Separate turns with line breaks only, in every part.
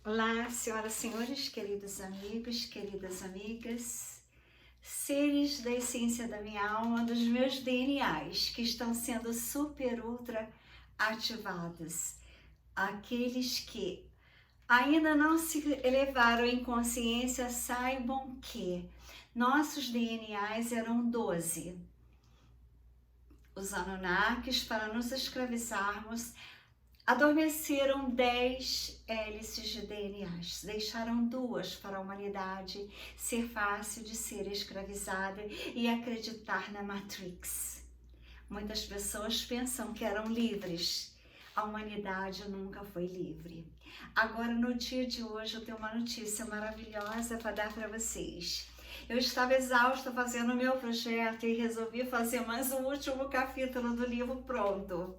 Olá, senhoras e senhores, queridos amigos, queridas amigas, seres da essência da minha alma, dos meus DNAs que estão sendo super ultra ativados. Aqueles que ainda não se elevaram em consciência, saibam que nossos DNAs eram 12. Os Anunnakis, para nos escravizarmos, adormeceram 10 hélices de DNAs, deixaram 2 para a humanidade ser fácil de ser escravizada e acreditar na Matrix. Muitas pessoas pensam que eram livres. A humanidade nunca foi livre. Agora, no dia de hoje, eu tenho uma notícia maravilhosa para dar para vocês. Eu estava exausta fazendo o meu projeto e resolvi fazer mais um último capítulo do livro pronto.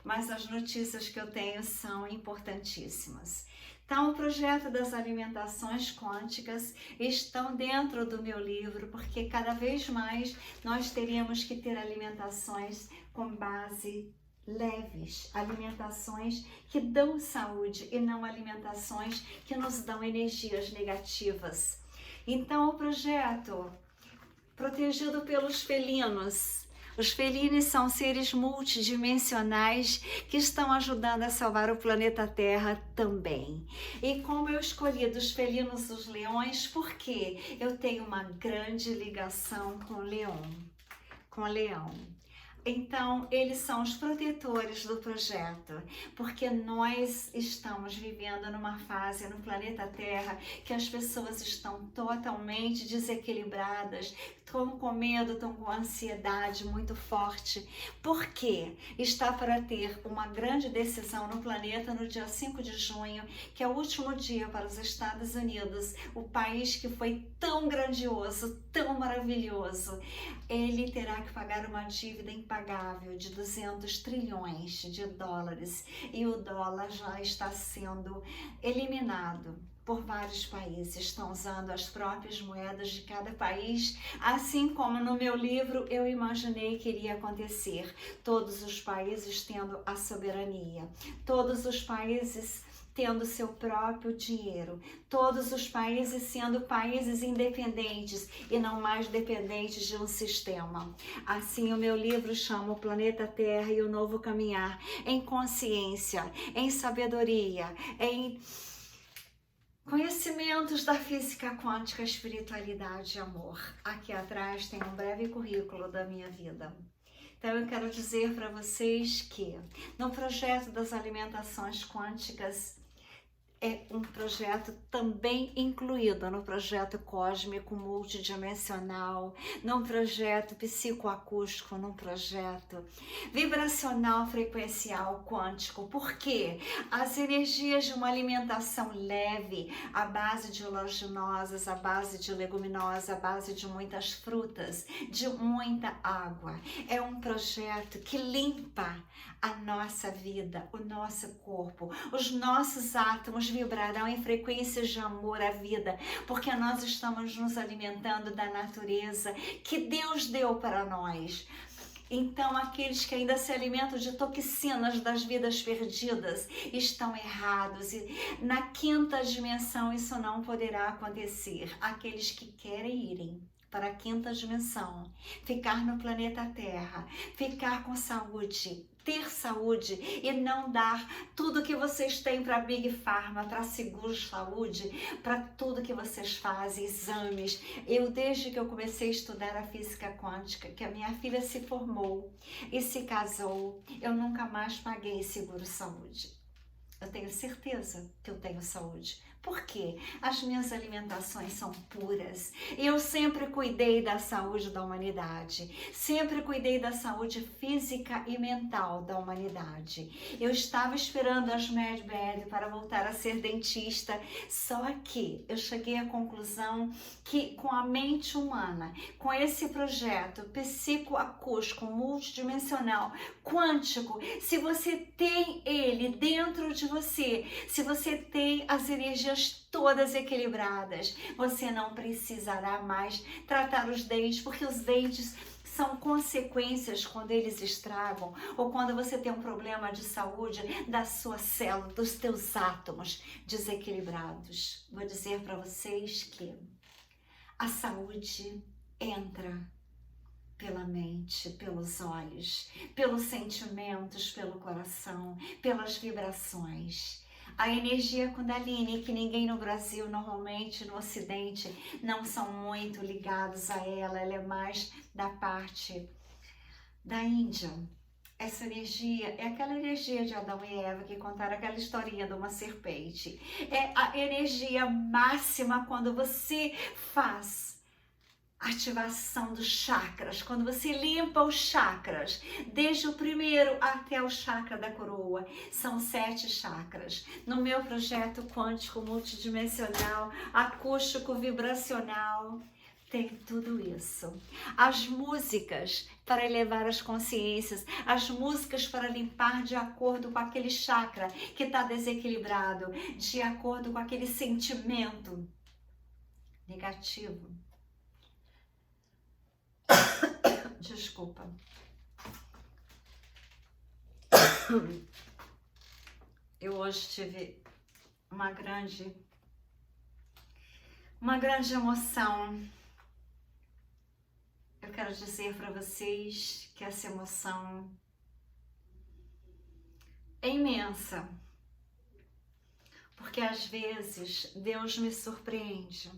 Mas as notícias que eu tenho são importantíssimas. Então, o projeto das alimentações quânticas estão dentro do meu livro, porque cada vez mais nós teríamos que ter alimentações com base leves, alimentações que dão saúde e não alimentações que nos dão energias negativas. Então, o projeto, protegido pelos felinos. Os felinos são seres multidimensionais que estão ajudando a salvar o planeta Terra também. E como eu escolhi dos felinos os leões, porque eu tenho uma grande ligação com o leão. Então, eles são os protetores do projeto, porque nós estamos vivendo numa fase no planeta Terra que as pessoas estão totalmente desequilibradas, estão com medo, estão com ansiedade muito forte, porque está para ter uma grande decisão no planeta no dia 5 de junho, que é o último dia para os Estados Unidos, o país que foi tão grandioso, tão maravilhoso. Ele terá que pagar uma dívida impagável de 200 trilhões de dólares e o dólar já está sendo eliminado por vários países, estão usando as próprias moedas de cada país, assim como no meu livro eu imaginei que iria acontecer, todos os países tendo a soberania, todos os países tendo seu próprio dinheiro, todos os países sendo países independentes e não mais dependentes de um sistema. Assim, o meu livro chama O Planeta Terra e o Novo Caminhar, em consciência, em sabedoria, em conhecimentos da física quântica, espiritualidade e amor. Aqui atrás tem um breve currículo da minha vida. Então eu quero dizer para vocês que no projeto das alimentações quânticas é um projeto também incluído no projeto cósmico multidimensional, num projeto psicoacústico, num projeto vibracional frequencial quântico, porque as energias de uma alimentação leve, à base de oleaginosas, à base de leguminosas, à base de muitas frutas, de muita água, é um projeto que limpa a nossa vida, o nosso corpo, os nossos átomos vibrarão em frequências de amor à vida, porque nós estamos nos alimentando da natureza que Deus deu para nós. Então, aqueles que ainda se alimentam de toxinas das vidas perdidas estão errados e na quinta dimensão isso não poderá acontecer. Aqueles que querem irem para a quinta dimensão, ficar no planeta Terra, ficar com saúde, ter saúde e não dar tudo que vocês têm para Big Pharma, para seguro de saúde, para tudo que vocês fazem, exames. Eu, desde que eu comecei a estudar a física quântica, que a minha filha se formou e se casou, eu nunca mais paguei seguro saúde. Eu tenho certeza que eu tenho saúde. Por quê? As minhas alimentações são puras. Eu sempre cuidei da saúde da humanidade. Sempre cuidei da saúde física e mental da humanidade. Eu estava esperando as MedBed para voltar a ser dentista, só que eu cheguei à conclusão que com a mente humana, com esse projeto psicoacústico, multidimensional, quântico, se você tem ele dentro de você, se você tem as energias todas equilibradas, você não precisará mais tratar os dentes, porque os dentes são consequências quando eles estragam, ou quando você tem um problema de saúde da sua célula, dos teus átomos desequilibrados. Vou dizer para vocês que a saúde entra pela mente, pelos olhos, pelos sentimentos, pelo coração, pelas vibrações. A energia Kundalini, que ninguém no Brasil, normalmente no Ocidente, não são muito ligados a ela, ela é mais da parte da Índia. Essa energia é aquela energia de Adão e Eva que contaram aquela historinha de uma serpente. É a energia máxima quando você faz ativação dos chakras, quando você limpa os chakras, desde o primeiro até o chakra da coroa, são 7 chakras. No meu projeto quântico multidimensional, acústico vibracional, tem tudo isso. As músicas para elevar as consciências, as músicas para limpar de acordo com aquele chakra que está desequilibrado, de acordo com aquele sentimento negativo. Desculpa. Eu hoje tive uma grande emoção. Eu quero dizer para vocês que essa emoção é imensa, porque às vezes Deus me surpreende.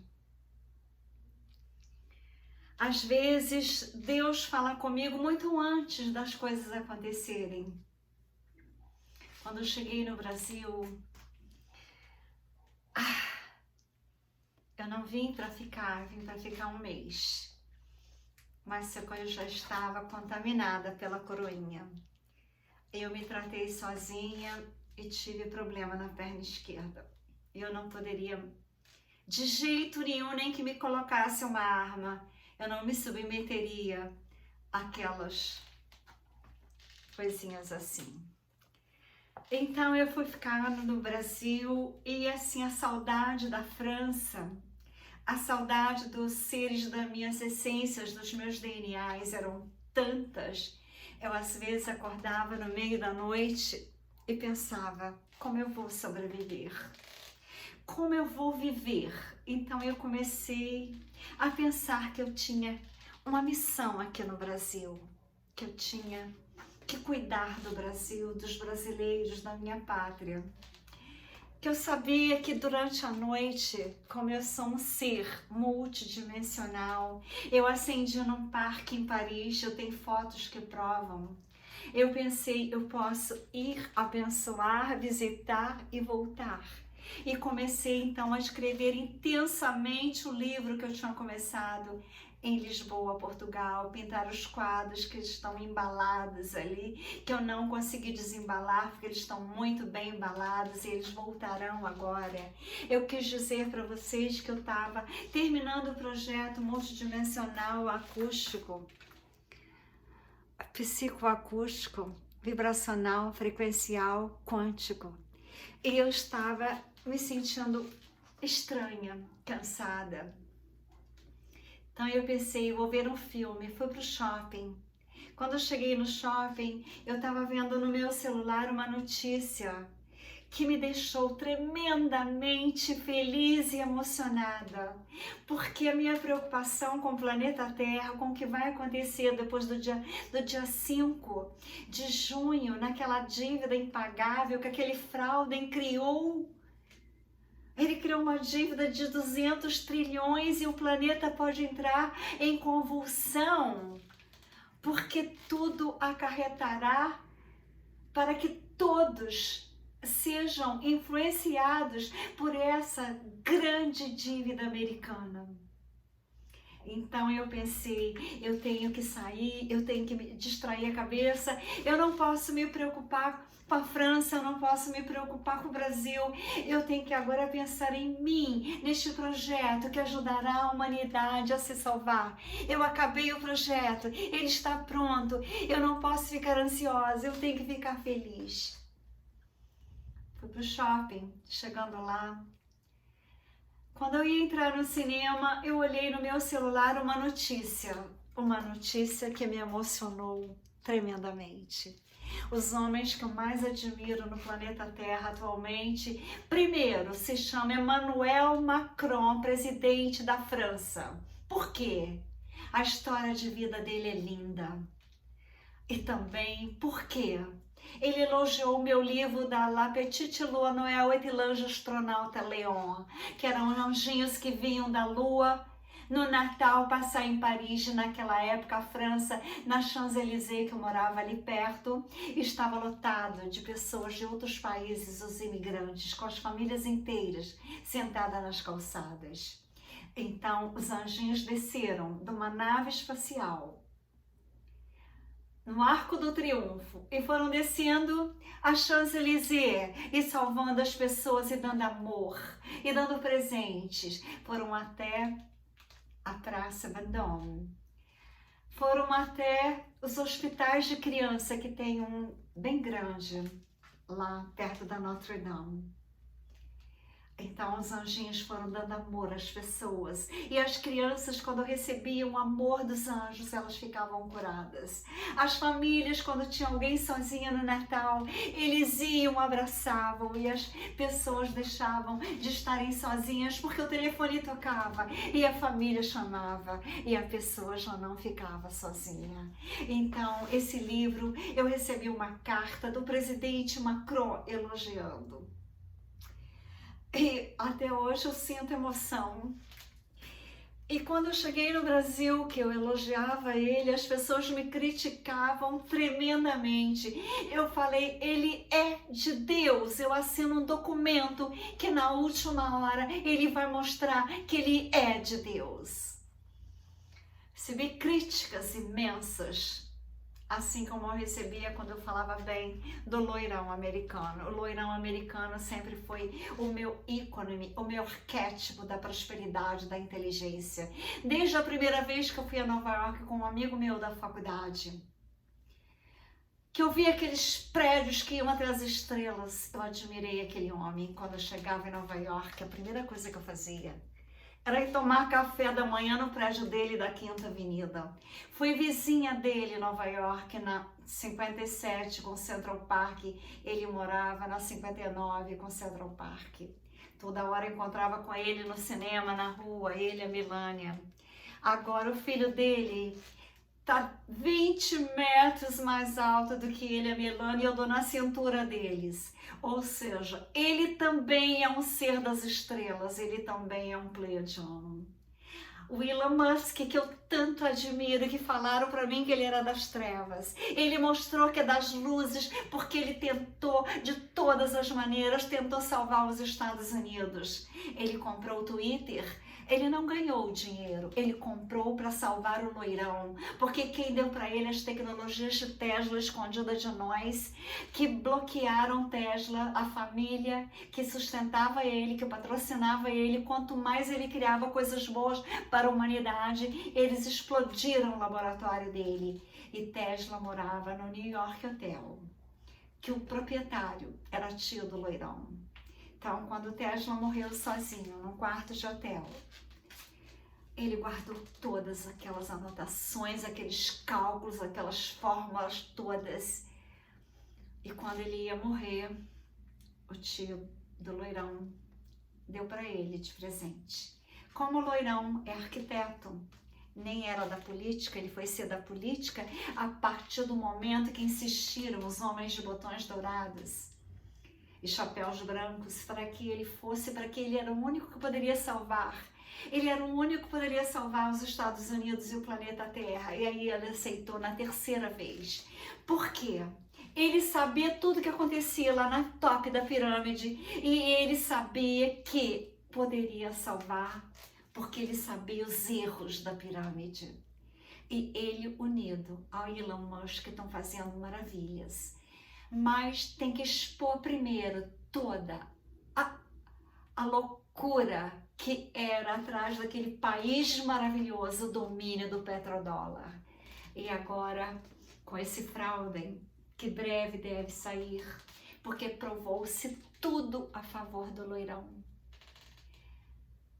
Às vezes, Deus fala comigo muito antes das coisas acontecerem. Quando eu cheguei no Brasil, eu não vim para ficar, vim para ficar um mês. Mas eu já estava contaminada pela coroinha. Eu me tratei sozinha e tive problema na perna esquerda. Eu não poderia, de jeito nenhum, nem que me colocasse uma arma, eu não me submeteria àquelas coisinhas assim. Então eu fui ficar no Brasil e assim a saudade da França, a saudade dos seres das minhas essências, dos meus DNAs eram tantas. Eu às vezes acordava no meio da noite e pensava, como eu vou sobreviver? Como eu vou viver? Então eu comecei a pensar que eu tinha uma missão aqui no Brasil, que eu tinha que cuidar do Brasil, dos brasileiros, da minha pátria. Que eu sabia que durante a noite, como eu sou um ser multidimensional, eu acendi num parque em Paris, eu tenho fotos que provam. Eu pensei, eu posso ir abençoar, visitar e voltar. E comecei então a escrever intensamente o livro que eu tinha começado em Lisboa, Portugal, pintar os quadros que estão embalados ali, que eu não consegui desembalar porque eles estão muito bem embalados e eles voltarão agora. Eu quis dizer para vocês que eu estava terminando o projeto multidimensional acústico, psicoacústico, vibracional, frequencial, quântico. E eu estava me sentindo estranha, cansada. Então eu pensei, vou ver um filme, fui pro shopping. Quando eu cheguei no shopping, eu estava vendo no meu celular uma notícia que me deixou tremendamente feliz e emocionada, porque a minha preocupação com o planeta Terra, com o que vai acontecer depois do dia 5 de junho, naquela dívida impagável que aquele Frauden criou. Ele criou uma dívida de 200 trilhões e o planeta pode entrar em convulsão, porque tudo acarretará para que todos sejam influenciados por essa grande dívida americana. Então eu pensei, eu tenho que sair, eu tenho que me distrair a cabeça, eu não posso me preocupar com a França, eu não posso me preocupar com o Brasil, eu tenho que agora pensar em mim, neste projeto que ajudará a humanidade a se salvar. Eu acabei o projeto, ele está pronto, eu não posso ficar ansiosa, eu tenho que ficar feliz. Fui pro shopping, chegando lá. Quando eu ia entrar no cinema, eu olhei no meu celular uma notícia. uma notícia que me emocionou tremendamente. Os homens que eu mais admiro no planeta Terra atualmente, primeiro se chama Emmanuel Macron, presidente da França. Por quê? A história de vida dele é linda. E também porque ele elogiou o meu livro da La Petite Lua Noël et l'Ange Astronauta Léon, que eram anjinhos que vinham da Lua no Natal passar em Paris. Naquela época a França, na Champs-Élysées, que eu morava ali perto, estava lotado de pessoas de outros países, os imigrantes, com as famílias inteiras sentadas nas calçadas. Então os anjinhos desceram de uma nave espacial no Arco do Triunfo e foram descendo a Champs-Élysées e salvando as pessoas e dando amor e dando presentes. Foram até a Praça Vendôme, foram até os hospitais de criança, que tem um bem grande lá perto da Notre Dame. Então os anjinhos foram dando amor às pessoas. E as crianças, quando recebiam o amor dos anjos, elas ficavam curadas. As famílias, quando tinha alguém sozinha no Natal, eles iam, abraçavam, e as pessoas deixavam de estarem sozinhas porque o telefone tocava e a família chamava e a pessoa já não ficava sozinha. Então, esse livro, eu recebi uma carta do presidente Macron elogiando. E até hoje eu sinto emoção. E quando eu cheguei no Brasil, que eu elogiava ele, as pessoas me criticavam tremendamente. Eu falei, ele é de Deus. Eu assino um documento que na última hora ele vai mostrar que ele é de Deus. Recebi críticas imensas, assim como eu recebia quando eu falava bem do loirão americano. O loirão americano sempre foi o meu ícone, o meu arquétipo da prosperidade, da inteligência. Desde a primeira vez que eu fui a Nova York com um amigo meu da faculdade, que eu vi aqueles prédios que iam até as estrelas, eu admirei aquele homem. Quando eu chegava em Nova York, a primeira coisa que eu fazia era ir tomar café da manhã no prédio dele da Quinta Avenida. Fui vizinha dele em Nova York, na 57 com Central Park. Ele morava na 59 com Central Park. Toda hora eu encontrava com ele no cinema, na rua, ele e a Melania. Agora o filho dele tá 20 metros mais alto do que ele e a Melania, e eu dou na cintura deles. Ou seja, ele também é um ser das estrelas, ele também é um pleiadiano. O Elon Musk, que eu tanto admiro, que falaram para mim que ele era das trevas, ele mostrou que é das luzes, porque ele tentou de todas as maneiras, tentou salvar os Estados Unidos. Ele comprou o Twitter. Ele não ganhou o dinheiro, ele comprou para salvar o loirão, porque quem deu para ele as tecnologias de Tesla escondidas de nós, que bloquearam Tesla, a família que sustentava ele, que patrocinava ele, quanto mais ele criava coisas boas para a humanidade, eles explodiram o laboratório dele. E Tesla morava no New York Hotel, que o proprietário era tio do loirão. Então, quando Tesla morreu sozinho, num quarto de hotel, ele guardou todas aquelas anotações, aqueles cálculos, aquelas fórmulas todas. E quando ele ia morrer, o tio do loirão deu para ele de presente. Como o loirão é arquiteto, nem era da política, ele foi ser da política a partir do momento que insistiram os homens de botões dourados e chapéus brancos para que ele fosse, para que ele era o único que poderia salvar. Ele era o único que poderia salvar os Estados Unidos e o planeta Terra. E aí ele aceitou na terceira vez. Por quê? Ele sabia tudo que acontecia lá na top da pirâmide e ele sabia que poderia salvar, porque ele sabia os erros da pirâmide. E ele, unido ao Elon Musk, estão fazendo maravilhas. Mas tem que expor primeiro toda a loucura que era atrás daquele país maravilhoso, o domínio do petrodólar. E agora, com esse fraude, que breve deve sair, porque provou-se tudo a favor do loirão.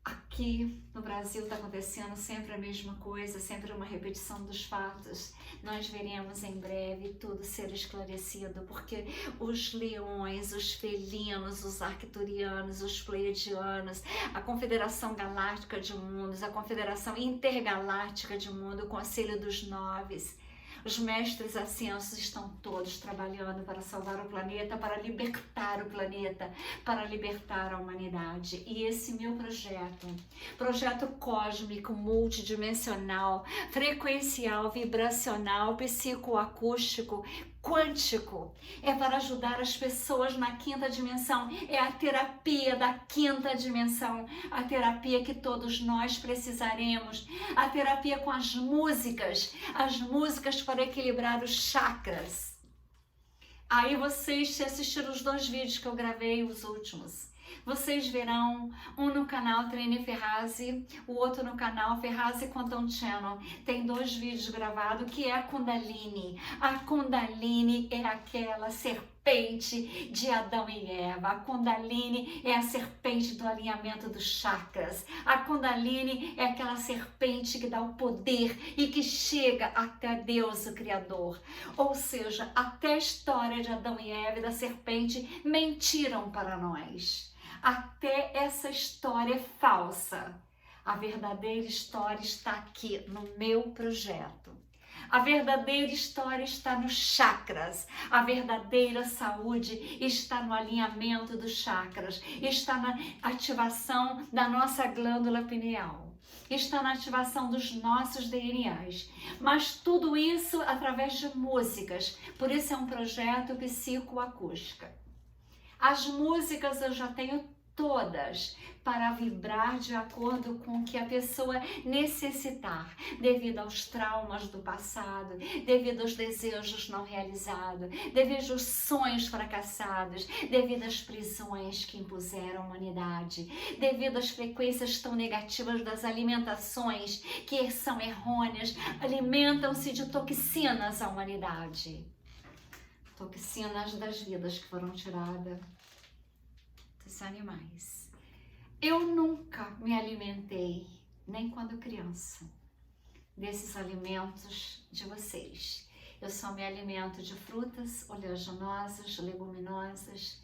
Aqui Aqui no Brasil está acontecendo sempre a mesma coisa, sempre uma repetição dos fatos. Nós veremos em breve tudo ser esclarecido, porque os leões, os felinos, os arcturianos, os pleiadianos, a Confederação Galáctica de Mundos, a Confederação Intergaláctica de Mundo, o Conselho dos Noves, os mestres ascensos estão todos trabalhando para salvar o planeta, para libertar o planeta, para libertar a humanidade. E esse meu projeto cósmico, multidimensional, frequencial, vibracional, psicoacústico, quântico, é para ajudar as pessoas na quinta dimensão, é a terapia da quinta dimensão, a terapia que todos nós precisaremos, a terapia com as músicas para equilibrar os chakras. Aí vocês, se assistiram os 2 vídeos que eu gravei, os últimos, vocês verão um no canal Treine Ferrazzi, o outro no canal Ferrazzi Quantum Channel. Tem 2 vídeos gravados que é a Kundalini. A Kundalini é aquela serpente de Adão e Eva. A Kundalini é a serpente do alinhamento dos chakras. A Kundalini é aquela serpente que dá o poder e que chega até Deus, o Criador. Ou seja, até a história de Adão e Eva e da serpente mentiram para nós. Até essa história é falsa. A verdadeira história está aqui no meu projeto. A verdadeira história está nos chakras. A verdadeira saúde está no alinhamento dos chakras. Está na ativação da nossa glândula pineal. Está na ativação dos nossos DNAs. Mas tudo isso através de músicas. Por isso é um projeto psicoacústica. As músicas eu já tenho todas para vibrar de acordo com o que a pessoa necessitar, devido aos traumas do passado, devido aos desejos não realizados, devido aos sonhos fracassados, devido às prisões que impuseram a humanidade, devido às frequências tão negativas das alimentações que são errôneas, alimentam-se de toxinas a humanidade. Toxinas das vidas que foram tiradas dos animais. Eu nunca me alimentei, nem quando criança, desses alimentos de vocês. Eu só me alimento de frutas oleaginosas, leguminosas,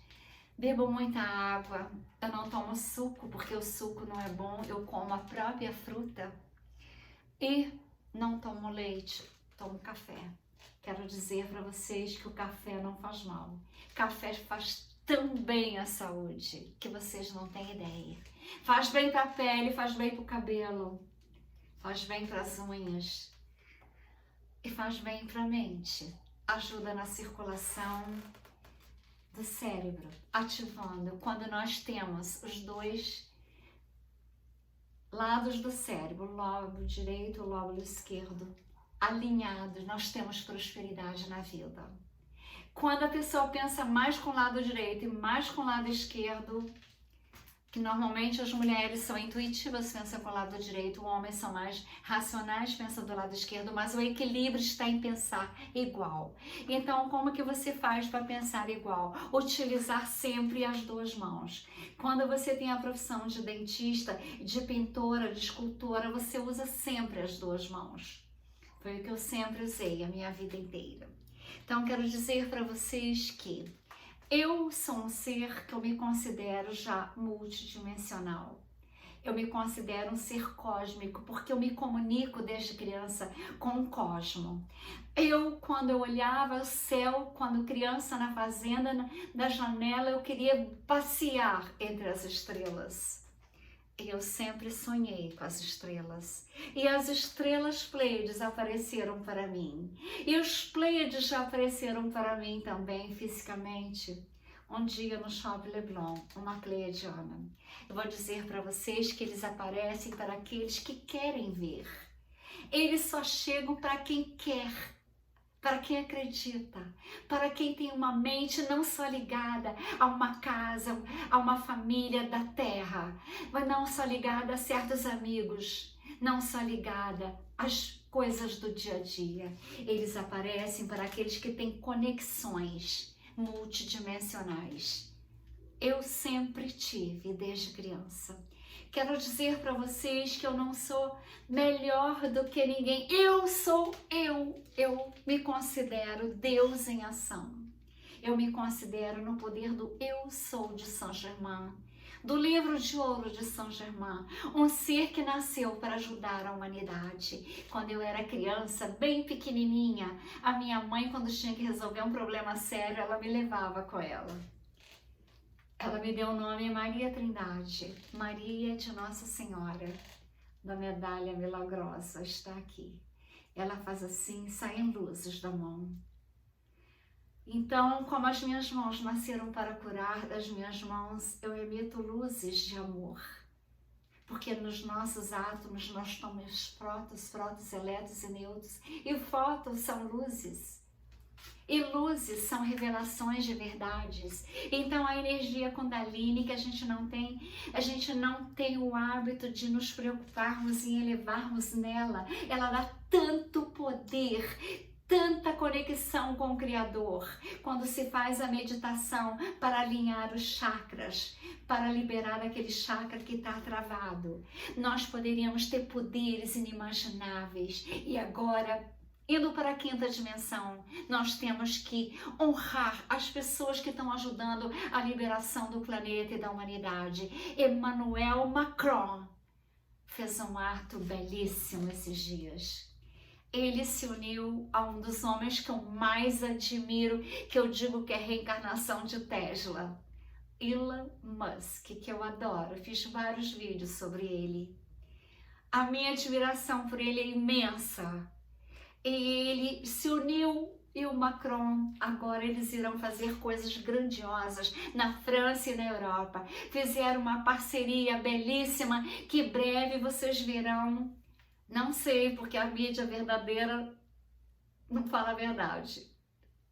bebo muita água, eu não tomo suco porque o suco não é bom, eu como a própria fruta e não tomo leite, tomo café. Quero dizer para vocês que o café não faz mal. Café faz tão bem à saúde que vocês não têm ideia. Faz bem para a pele, faz bem para o cabelo, faz bem para as unhas e faz bem para a mente. Ajuda na circulação do cérebro, ativando. Quando nós temos os 2 lados do cérebro, o lobo direito e o lobo esquerdo, alinhados, nós temos prosperidade na vida. Quando a pessoa pensa mais com o lado direito e mais com o lado esquerdo, que normalmente as mulheres são intuitivas, pensam com o lado direito, os homens são mais racionais, pensam do lado esquerdo, mas o equilíbrio está em pensar igual. Então, como que você faz para pensar igual? Utilizar sempre as 2 mãos. Quando você tem a profissão de dentista, de pintora, de escultora, você usa sempre as 2 mãos. Foi o que eu sempre usei a minha vida inteira. Então, quero dizer para vocês que eu sou um ser que eu me considero já multidimensional. Eu me considero um ser cósmico, porque eu me comunico desde criança com o cosmo. Quando eu olhava o céu, quando criança na fazenda, da janela, eu queria passear entre as estrelas. Eu sempre sonhei com as estrelas. E as estrelas Pleiades apareceram para mim. E os Pleiades já apareceram para mim também fisicamente. Um dia no Shopping Leblon, uma pleiadiana. Eu vou dizer para vocês que eles aparecem para aqueles que querem ver. Eles só chegam para quem quer, para quem acredita, para quem tem uma mente não só ligada a uma casa, a uma família da terra, mas não só ligada a certos amigos, não só ligada às coisas do dia a dia. Eles aparecem para aqueles que têm conexões multidimensionais. eu sempre tive desde criança. Quero dizer para vocês que eu não sou melhor do que ninguém. Eu sou eu. Eu me considero Deus em ação. Eu me considero no poder do eu sou de Saint-Germain, do livro de ouro de Saint-Germain, um ser que nasceu para ajudar a humanidade. Quando eu era criança, bem pequenininha, a minha mãe, quando tinha que resolver um problema sério, ela me levava com ela. Ela me deu o nome Maria Trindade, Maria de Nossa Senhora, da Medalha Milagrosa, está aqui. Ela faz assim, saem luzes da mão. Então, como as minhas mãos nasceram para curar, das minhas mãos eu emito luzes de amor. Porque nos nossos átomos nós temos prótons, elétrons e nêutrons. E fótons são luzes. E luzes são revelações de verdades. Então a energia Kundalini que a gente não tem o hábito de nos preocuparmos em elevarmos nela. Ela dá tanto poder, tanta conexão com o Criador. Quando se faz a meditação para alinhar os chakras, para liberar aquele chakra que está travado, nós poderíamos ter poderes inimagináveis. E agora, indo para a quinta dimensão, nós temos que honrar as pessoas que estão ajudando a liberação do planeta e da humanidade. Emmanuel Macron fez um ato belíssimo esses dias. Ele se uniu a um dos homens que eu mais admiro, que eu digo que é a reencarnação de Tesla, Elon Musk, que eu adoro. Fiz vários vídeos sobre ele. A minha admiração por ele é imensa. Ele se uniu e o Macron, agora eles irão fazer coisas grandiosas na França e na Europa. Fizeram uma parceria belíssima que breve vocês verão. Não sei, porque a mídia verdadeira não fala a verdade.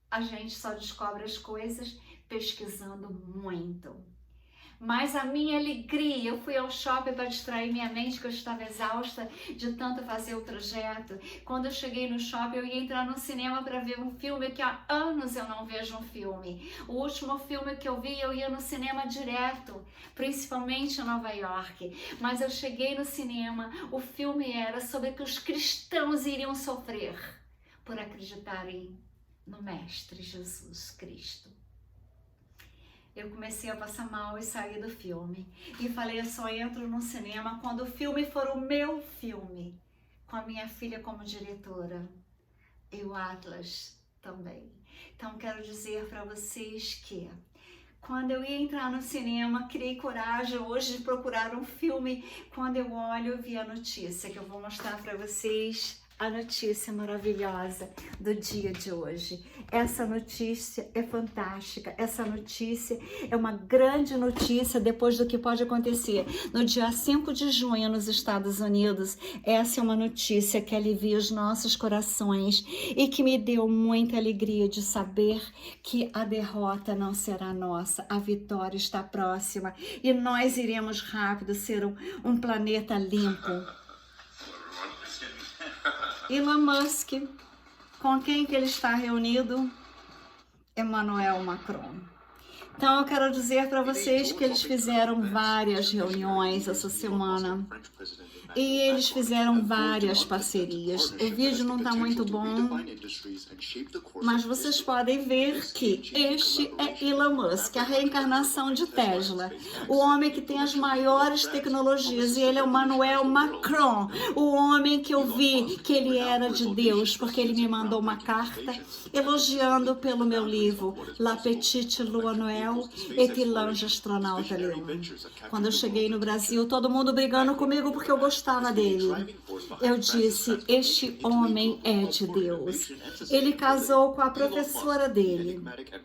A gente só descobre as coisas pesquisando muito. Mas a minha alegria, eu fui ao shopping para distrair minha mente, que eu estava exausta de tanto fazer o trajeto. Quando eu cheguei no shopping, eu ia entrar no cinema para ver um filme que há anos eu não vejo um filme. O último filme que eu vi, eu ia no cinema direto, principalmente em Nova York. Mas eu cheguei no cinema, o filme era sobre que os cristãos iriam sofrer por acreditarem no Mestre Jesus Cristo. Eu comecei a passar mal e saí do filme. E falei, eu só entro no cinema quando o filme for o meu filme. Com a minha filha como diretora. E o Atlas também. Então, quero dizer para vocês que quando eu ia entrar no cinema, criei coragem hoje de procurar um filme. Quando eu olho, eu vi a notícia que eu vou mostrar para vocês. A notícia maravilhosa do dia de hoje. Essa notícia é fantástica, essa notícia é uma grande notícia depois do que pode acontecer no dia 5 de junho nos Estados Unidos. Essa é uma notícia que alivia os nossos corações e que me deu muita alegria de saber que a derrota não será nossa, a vitória está próxima e nós iremos rápido ser um planeta limpo. Elon Musk, com quem que ele está reunido? Emmanuel Macron. Então eu quero dizer para vocês que eles fizeram várias reuniões essa semana e eles fizeram várias parcerias. O vídeo não está muito bom, mas vocês podem ver que este é Elon Musk, a reencarnação de Tesla, o homem que tem as maiores tecnologias, e ele é o Emmanuel Macron, o homem que eu vi que ele era de Deus, porque ele me mandou uma carta elogiando pelo meu livro La Petite Lua Noël et l'Ange Astronauta Léon. Quando eu cheguei no Brasil, todo mundo brigando comigo porque eu gostava dele. Eu disse, este homem é de Deus. Ele casou com a professora dele,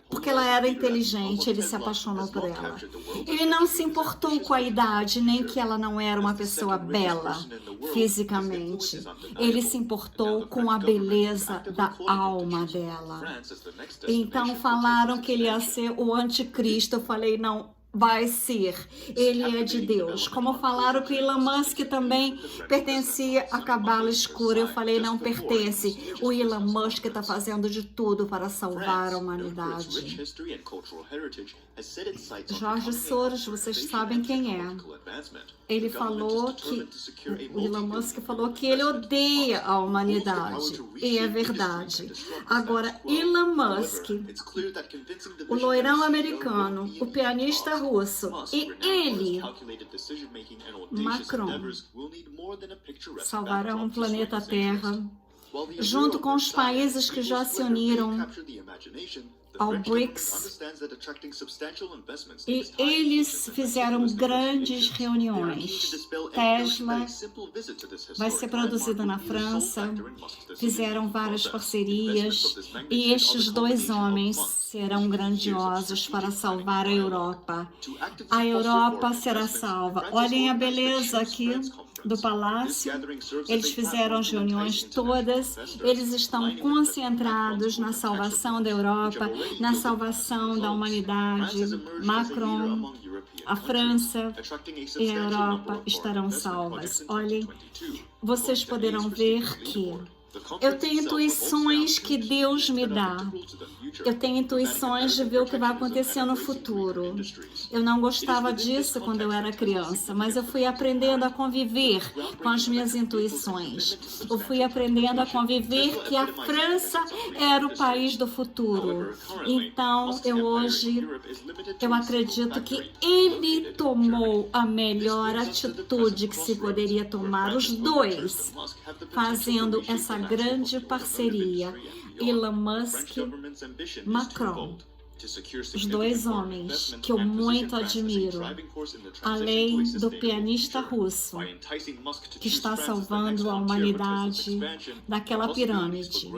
porque ela era inteligente, ele se apaixonou por ela. Ele não se importou com a idade, nem que ela não era uma pessoa bela fisicamente. Ele se importou com a beleza da alma dela. Então falaram que ele ia ser o anticristo. Eu falei, não, vai ser, ele é de Deus. Como falaram que Elon Musk também pertencia à cabala escura, eu falei, não pertence. O Elon Musk está fazendo de tudo para salvar a humanidade. Jorge Soros, vocês sabem quem é. Ele falou que, o Elon Musk falou que ele odeia a humanidade, e é verdade. Agora, Elon Musk, o loirão americano, o pianista russo, e ele, Macron, salvarão o planeta Terra, junto com os países que já se uniram ao BRICS, e eles fizeram grandes reuniões. Tesla vai ser produzida na França, fizeram várias parcerias, e estes dois homens serão grandiosos para salvar a Europa. A Europa será salva. Olhem a beleza aqui do palácio, eles fizeram as reuniões todas, eles estão concentrados na salvação da Europa, na salvação da humanidade. Macron, a França e a Europa estarão salvas. Olhem, vocês poderão ver que eu tenho intuições que Deus me dá. Eu tenho intuições de ver o que vai acontecer no futuro. Eu não gostava disso quando eu era criança, mas eu fui aprendendo a conviver com as minhas intuições. Eu fui aprendendo a conviver que a França era o país do futuro. Então, eu acredito que ele tomou a melhor atitude que se poderia tomar, os dois, fazendo essa grande parceria, Elon Musk, Macron, os dois homens que eu muito admiro, além do pianista russo, que está salvando a humanidade daquela pirâmide.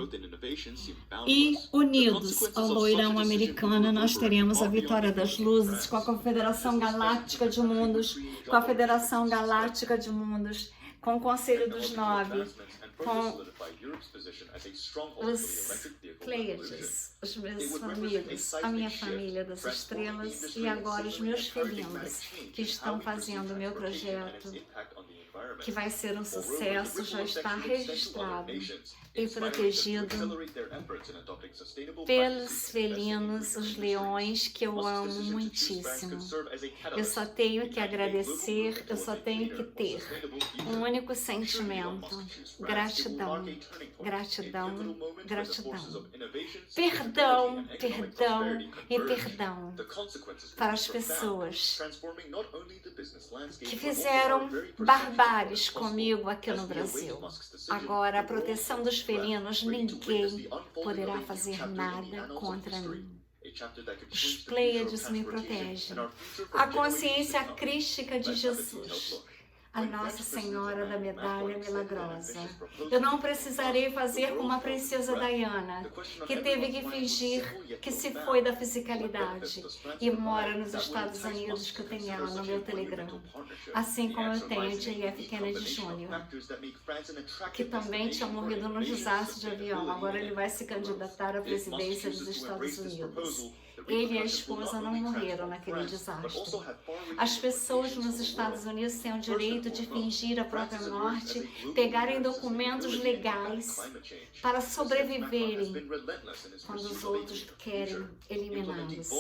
E unidos ao loirão americano, nós teremos a vitória das luzes com a Confederação Galáctica de Mundos, com a Federação Galáctica de Mundos, com o Conselho dos Nove, com os Pleiades, os meus amigos, a minha família das estrelas e agora os meus filhinhos que estão fazendo o meu projeto, que vai ser um sucesso, já está registrado e protegido pelos felinos, os leões, que eu amo muitíssimo. Eu só tenho que agradecer, eu só tenho que ter um único sentimento: gratidão, gratidão, gratidão. Perdão, perdão e perdão para as pessoas que fizeram barbáries comigo aqui no Brasil. Agora, a proteção dos felinos, ninguém poderá fazer nada contra mim. Os Pleiades me protegem. A consciência crística de Jesus, a Nossa Senhora da Medalha Milagrosa. Eu não precisarei fazer como a princesa Diana, que teve que fingir que se foi da fisicalidade e mora nos Estados Unidos, que eu tenho ela no meu Telegram. Assim como eu tenho JF Kennedy Jr., que também tinha morrido num desastre de avião. Agora ele vai se candidatar à presidência dos Estados Unidos. Ele e a esposa não morreram naquele desastre. As pessoas nos Estados Unidos têm o direito de fingir a própria morte, pegarem documentos legais para sobreviverem quando os outros querem eliminá-los.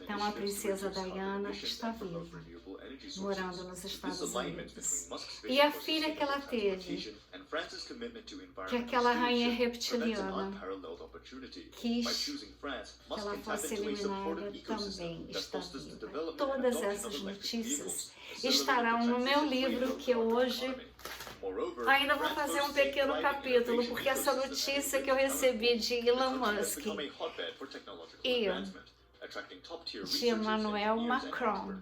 Então a princesa Diana está viva, morando nos Estados Unidos. E a filha que ela teve, que aquela rainha reptiliana quis que ela fosse eliminada, também está viva. Todas essas notícias estarão no meu livro, que eu hoje ainda vou fazer um pequeno capítulo, porque essa notícia que eu recebi de Elon Musk e de Emmanuel Macron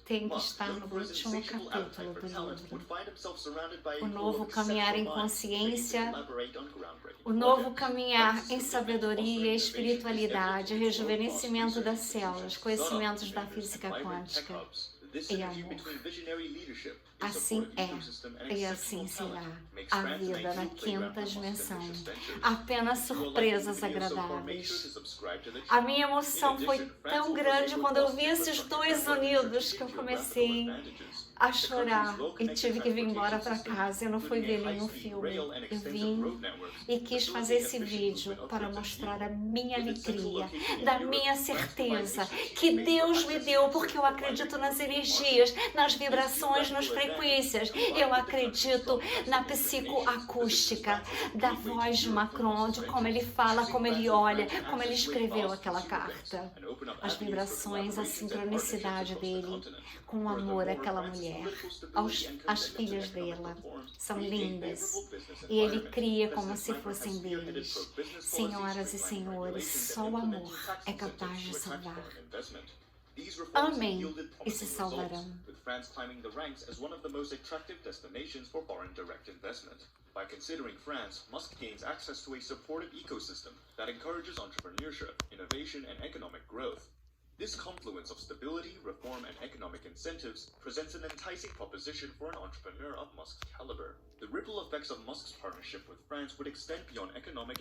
tem que estar no último capítulo do livro. O novo caminhar em consciência, o novo caminhar em sabedoria, espiritualidade, rejuvenescimento das células, conhecimentos da física quântica. e amor. Assim é, e assim será a vida na quinta dimensão. Apenas surpresas agradáveis. A minha emoção foi tão grande quando eu vi esses dois unidos que eu comecei a chorar e tive que vir embora para casa. Eu não fui ver nenhum filme. Eu vim e quis fazer esse vídeo para mostrar a minha alegria, da minha certeza que Deus me deu, porque eu acredito nas energias, nas vibrações, nas frequências. Eu acredito na psicoacústica da voz de Macron, de como ele fala, como ele olha, como ele escreveu aquela carta. As vibrações, a sincronicidade dele com o amor àquela mulher, as filhas dela, são lindas. E ele cria como se fossem deles. Senhoras e senhores, só o amor é capaz de salvar. Amém e se salvarão.
By considering France, Musk gains access to a supportive ecosystem that encourages entrepreneurship, innovation, and economic growth. This confluence of stability, reform, and economic incentives presents an enticing proposition for an entrepreneur of Musk's caliber. The ripple effects of Musk's partnership with France would extend beyond economic